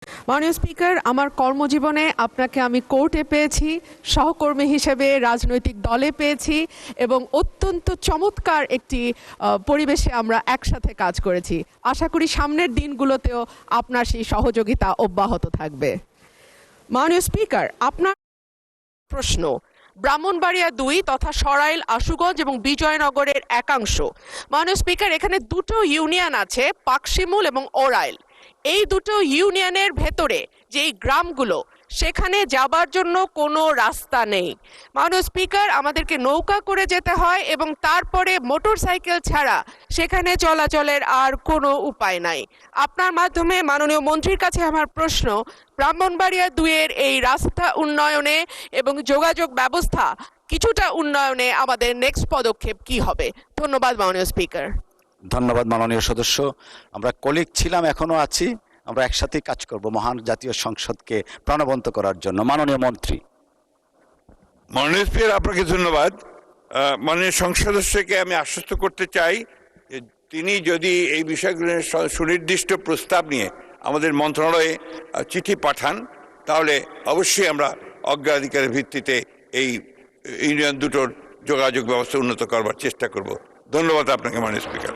মাননীয় স্পিকার, আমার কর্মজীবনে আপনাকে আমি কোর্টে পেয়েছি, সহকর্মী হিসেবে রাজনৈতিক দলে পেয়েছি এবং অত্যন্ত চমৎকার একটি পরিবেশে আমরা একসাথে কাজ করেছি। আশা করি সামনের দিনগুলোতেও আপনার সেই সহযোগিতা অব্যাহত থাকবে। মাননীয় স্পিকার, আপনার প্রশ্ন ব্রাহ্মণবাড়িয়া ২ তথা সরাইল, আশুগঞ্জ এবং বিজয়নগরের একাংশ। মাননীয় স্পিকার, এখানে দুটো ইউনিয়ন আছে, পাকশিমুল এবং ওরাইল। এই দুটো ইউনিয়নের ভেতরে যেই গ্রামগুলো, সেখানে যাবার জন্য কোনো রাস্তা নেই। মাননীয় স্পিকার, আমাদেরকে নৌকা করে যেতে হয় এবং তারপরে মোটরসাইকেল ছাড়া সেখানে চলাচলের আর কোনো উপায় নাই। আপনার মাধ্যমে মাননীয় মন্ত্রীর কাছে আমার প্রশ্ন, ব্রাহ্মণবাড়িয়া ২ এর এই রাস্তা উন্নয়নে এবং যোগাযোগ ব্যবস্থা কিছুটা উন্নয়নে আমাদের নেক্সট পদক্ষেপ কি হবে? ধন্যবাদ মাননীয় স্পিকার। ধন্যবাদ মাননীয় সদস্য। আমরা কলিগ ছিলাম, এখনো আছি। আমরা একসাথেই কাজ করব মহান জাতীয় সংসদকে প্রাণবন্ত করার জন্য। মাননীয় মন্ত্রী। মাননীয় স্পিকার, আপনাকে ধন্যবাদ। মাননীয় সংসদ সদস্যকে আমি আশ্বস্ত করতে চাই যে তিনি যদি এই বিষয়গুলো সুনির্দিষ্ট প্রস্তাব নিয়ে আমাদের মন্ত্রণালয়ে চিঠি পাঠান, তাহলে অবশ্যই আমরা অগ্রাধিকারের ভিত্তিতে এই ইউনিয়ন দুটোর যোগাযোগ ব্যবস্থা উন্নত করবার চেষ্টা করব। ধন্যবাদ আপনাকে মাননীয় স্পিকার।